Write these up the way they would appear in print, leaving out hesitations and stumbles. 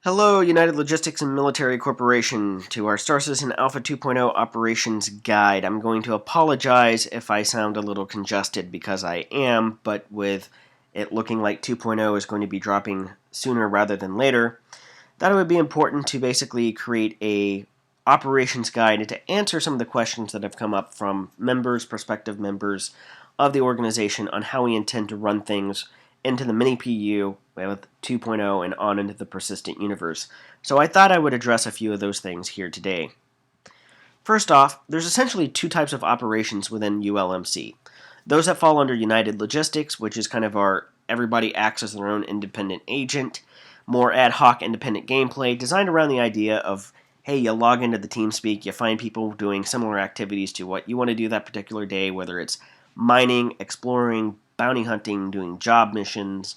Hello, United Logistics and Military Corporation, to our Star Citizen Alpha 2.0 Operations Guide. I'm going to apologize if I sound a little congested because I am, but with it looking like 2.0 is going to be dropping sooner rather than later, thought it would be important to basically create a operations guide to answer some of the questions that have come up from members, prospective members of the organization on how we intend to run things into the mini PU with 2.0 and on into the persistent universe. So I thought I would address a few of those things here today. First off, there's essentially two types of operations within ULMC. Those that fall under United Logistics, which is kind of our everybody acts as their own independent agent, more ad hoc independent gameplay designed around the idea of, hey, you log into the TeamSpeak, you find people doing similar activities to what you want to do that particular day, whether it's mining, exploring, bounty hunting, doing job missions,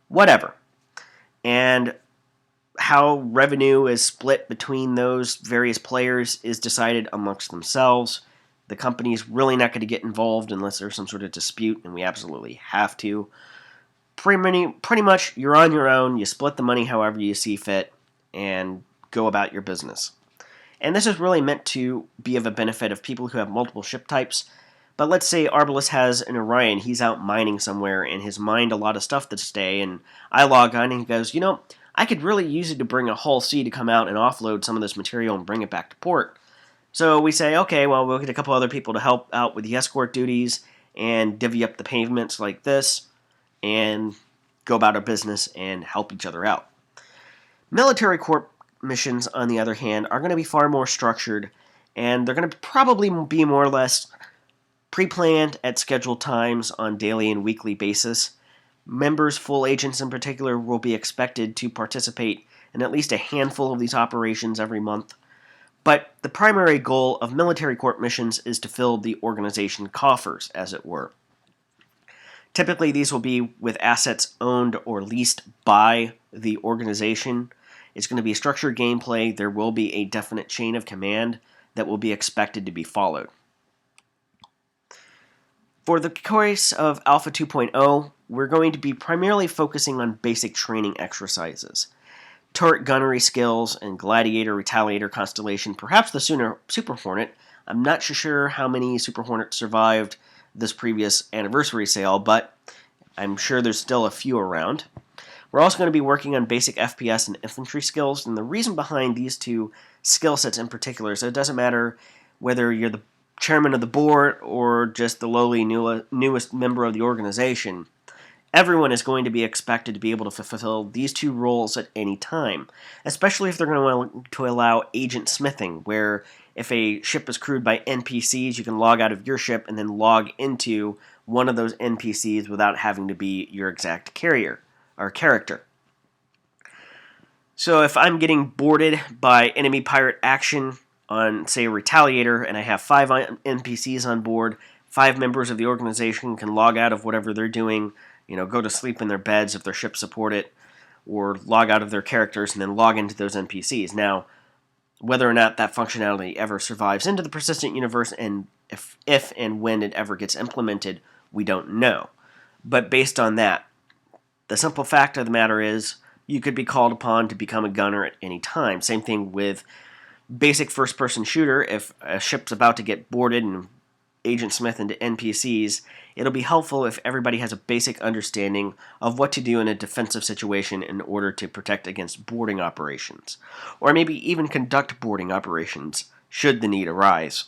whatever. And how revenue is split between those various players is decided amongst themselves. The company's really not going to get involved unless there's some sort of dispute, and we absolutely have to. Pretty much, you're on your own. You split the money however you see fit, and go about your business. And this is really meant to be of a benefit of people who have multiple ship types. But let's say Arbalest has an Orion, he's out mining somewhere, and has mined a lot of stuff this day, and I log on and he goes, I could really use it to bring a Hull C to come out and offload some of this material and bring it back to port. So we say, okay, well, we'll get a couple other people to help out with the escort duties and divvy up the pavements like this, and go about our business and help each other out. Military Corp missions, on the other hand, are going to be far more structured, and they're going to probably be more or less pre-planned at scheduled times on daily and weekly basis. Members, full agents in particular, will be expected to participate in at least a handful of these operations every month. But the primary goal of military corp missions is to fill the organization coffers, as it were. Typically, these will be with assets owned or leased by the organization. It's going to be structured gameplay. There will be a definite chain of command that will be expected to be followed. For the case of Alpha 2.0, we're going to be primarily focusing on basic training exercises. Turret gunnery skills and Gladiator Retaliator constellation, perhaps the Super Hornet. I'm not sure how many Super Hornets survived this previous anniversary sale, but I'm sure there's still a few around. We're also going to be working on basic FPS and infantry skills, and the reason behind these two skill sets in particular is that it doesn't matter whether you're the chairman of the board or just the lowly newest member of the organization. Everyone is going to be expected to be able to fulfill these two roles at any time, especially if they're going to allow agent smithing, where if a ship is crewed by NPCs, you can log out of your ship and then log into one of those NPCs without having to be your exact carrier or character. So if I'm getting boarded by enemy pirate action on, say, a Retaliator, and I have 5 NPCs on board, 5 members of the organization can log out of whatever they're doing, go to sleep in their beds if their ships support it, or log out of their characters and then log into those NPCs. Now, whether or not that functionality ever survives into the persistent universe, and if and when it ever gets implemented, we don't know. But based on that, the simple fact of the matter is, you could be called upon to become a gunner at any time. Same thing with basic first-person shooter. If a ship's about to get boarded and Agent Smith into NPCs, it'll be helpful if everybody has a basic understanding of what to do in a defensive situation in order to protect against boarding operations, or maybe even conduct boarding operations should the need arise.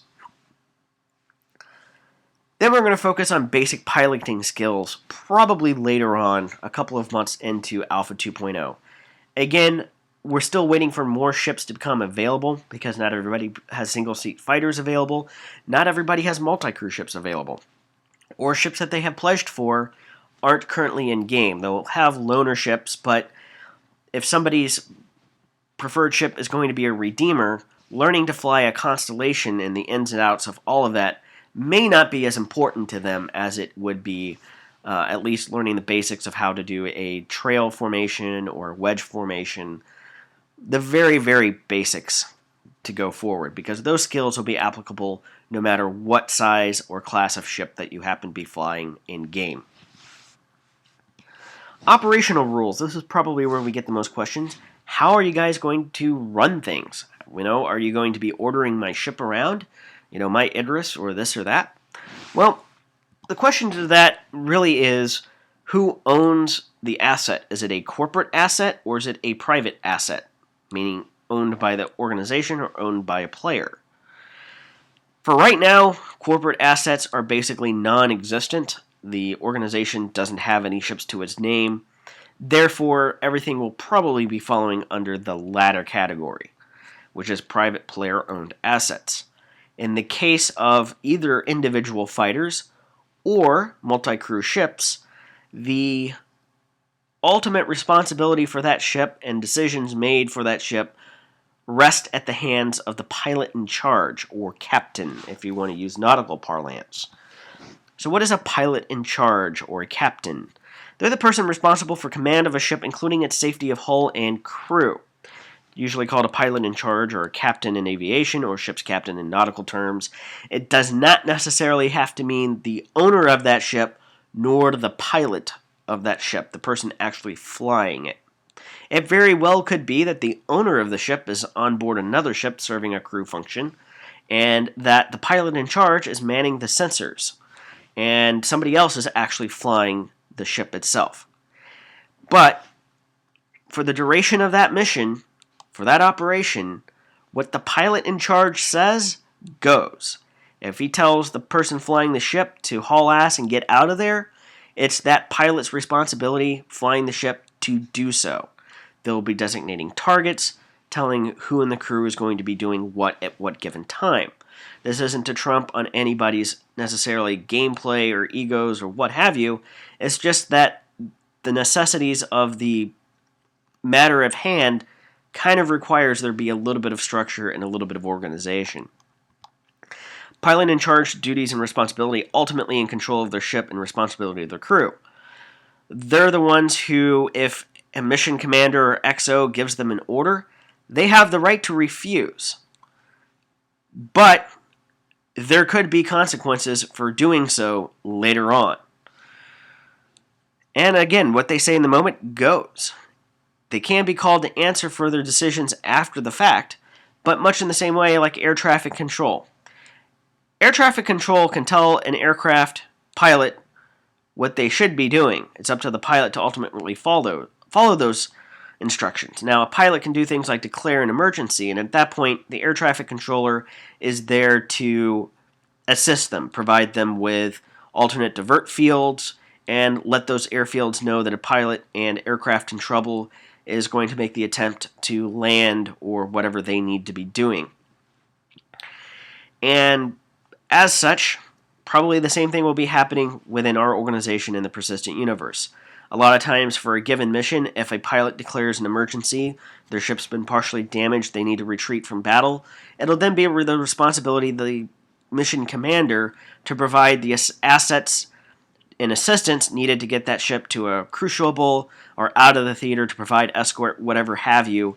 Then we're going to focus on basic piloting skills, probably later on, a couple of months into Alpha 2.0. Again, we're still waiting for more ships to become available because not everybody has single-seat fighters available. Not everybody has multi-crew ships available. Or ships that they have pledged for aren't currently in game. They'll have loaner ships, but if somebody's preferred ship is going to be a Redeemer, learning to fly a constellation and the ins and outs of all of that may not be as important to them as it would be at least learning the basics of how to do a trail formation or wedge formation. The very, very basics to go forward, because those skills will be applicable no matter what size or class of ship that you happen to be flying in game. Operational rules. This is probably where we get the most questions. How are you guys going to run things? Are you going to be ordering my ship around? My Idris or this or that? Well, the question to that really is, who owns the asset? Is it a corporate asset or is it a private asset? Meaning owned by the organization or owned by a player? For right now, corporate assets are basically non-existent. The organization doesn't have any ships to its name. Therefore, everything will probably be falling under the latter category, which is private player-owned assets. In the case of either individual fighters or multi-crew ships, the ultimate responsibility for that ship and decisions made for that ship rest at the hands of the pilot in charge, or captain, if you want to use nautical parlance. So what is a pilot in charge, or a captain? They're the person responsible for command of a ship, including its safety of hull and crew. Usually called a pilot in charge or a captain in aviation or ship's captain in nautical terms. It does not necessarily have to mean the owner of that ship, nor the pilot of that ship, the person actually flying it. It very well could be that the owner of the ship is on board another ship serving a crew function, and that the pilot in charge is manning the sensors, and somebody else is actually flying the ship itself. But for the duration of that mission, for that operation, what the pilot in charge says goes. If he tells the person flying the ship to haul ass and get out of there, it's that pilot's responsibility flying the ship to do so. They'll be designating targets, telling who in the crew is going to be doing what at what given time. This isn't to trump on anybody's necessarily gameplay or egos or what have you. It's just that the necessities of the matter of hand kind of requires there be a little bit of structure and a little bit of organization. Pilot in charge duties and responsibility ultimately in control of their ship and responsibility of their crew. They're the ones who, if a mission commander or XO gives them an order, they have the right to refuse. But there could be consequences for doing so later on. And again, what they say in the moment goes. They can be called to answer for their decisions after the fact, but much in the same way like air traffic control. Air traffic control can tell an aircraft pilot what they should be doing. It's up to the pilot to ultimately follow those instructions. Now, a pilot can do things like declare an emergency, and at that point, the air traffic controller is there to assist them, provide them with alternate divert fields, and let those airfields know that a pilot and aircraft in trouble is going to make the attempt to land or whatever they need to be doing. And as such, probably the same thing will be happening within our organization in the persistent universe. A lot of times for a given mission, if a pilot declares an emergency, their ship's been partially damaged, they need to retreat from battle, it'll then be the responsibility of the mission commander to provide the assets and assistance needed to get that ship to a crucible or out of the theater to provide escort, whatever have you,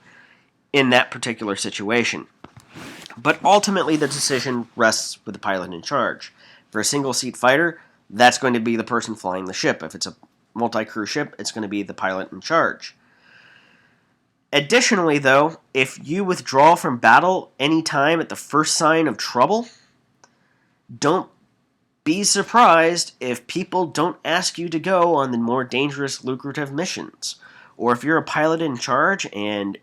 in that particular situation. But ultimately, the decision rests with the pilot in charge. For a single-seat fighter, that's going to be the person flying the ship. If it's a multi-crew ship, it's going to be the pilot in charge. Additionally, though, if you withdraw from battle any time at the first sign of trouble, don't be surprised if people don't ask you to go on the more dangerous, lucrative missions. Or if you're a pilot in charge and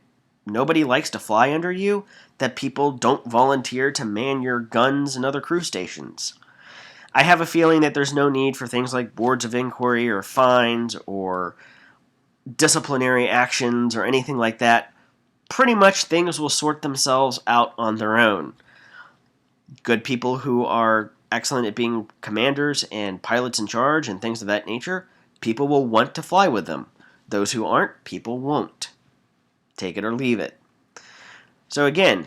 nobody likes to fly under you, that people don't volunteer to man your guns and other crew stations. I have a feeling that there's no need for things like boards of inquiry or fines or disciplinary actions or anything like that. Pretty much things will sort themselves out on their own. Good people who are excellent at being commanders and pilots in charge and things of that nature, people will want to fly with them. Those who aren't, people won't. Take it or leave it. So again,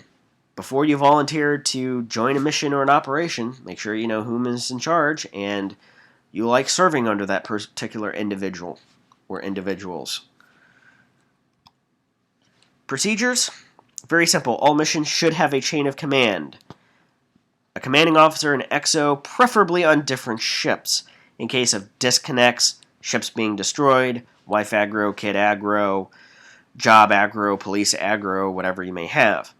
before you volunteer to join a mission or an operation, make sure you know whom is in charge and you like serving under that particular individual or individuals. Procedures? Very simple. All missions should have a chain of command. A commanding officer and XO, preferably on different ships, in case of disconnects, ships being destroyed, wife aggro, kid aggro, job aggro, police aggro, whatever you may have.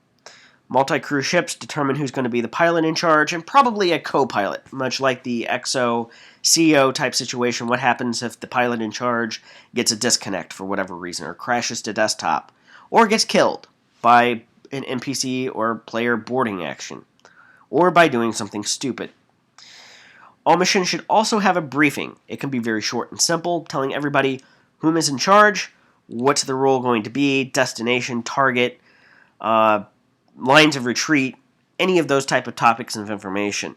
Multi-crew ships determine who's going to be the pilot in charge, and probably a co-pilot, much like the XO CEO type situation. What happens if the pilot in charge gets a disconnect for whatever reason, or crashes to desktop, or gets killed by an NPC or player boarding action, or by doing something stupid? All missions should also have a briefing. It can be very short and simple, telling everybody whom is in charge, what's the role going to be, destination, target, lines of retreat, any of those type of topics of information.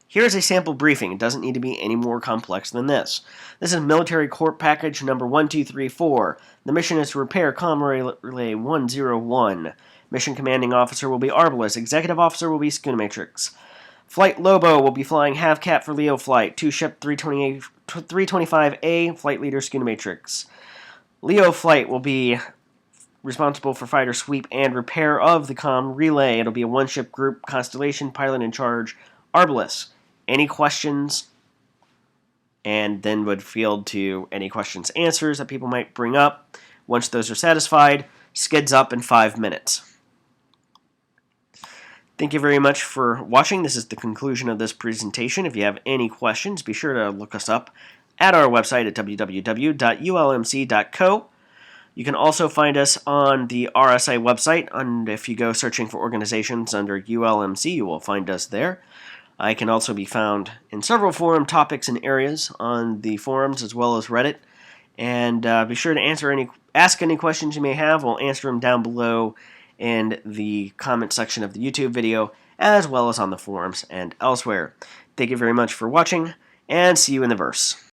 Here's a sample briefing. It doesn't need to be any more complex than this. This is Military Corp Package number 1234. The mission is to repair Comm Relay 101. Mission Commanding Officer will be Arbalest. Executive Officer will be Schoonomatrix. Flight Lobo will be flying Half-Cap for Leo Flight. 2-Ship 325A, Flight Leader Schoonomatrix. Leo Flight will be responsible for fighter sweep and repair of the comm relay. It'll be a one-ship group, Constellation, pilot in charge, Arbalest. Any questions? And then would field to any questions, answers that people might bring up. Once those are satisfied, skids up in 5 minutes. Thank you very much for watching. This is the conclusion of this presentation. If you have any questions, be sure to look us up at our website at www.ulmc.co. You can also find us on the RSI website, and if you go searching for organizations under ULMC, you will find us there. I can also be found in several forum topics and areas on the forums as well as Reddit. And be sure to ask any questions you may have. We'll answer them down below in the comment section of the YouTube video, as well as on the forums and elsewhere. Thank you very much for watching, and see you in the verse.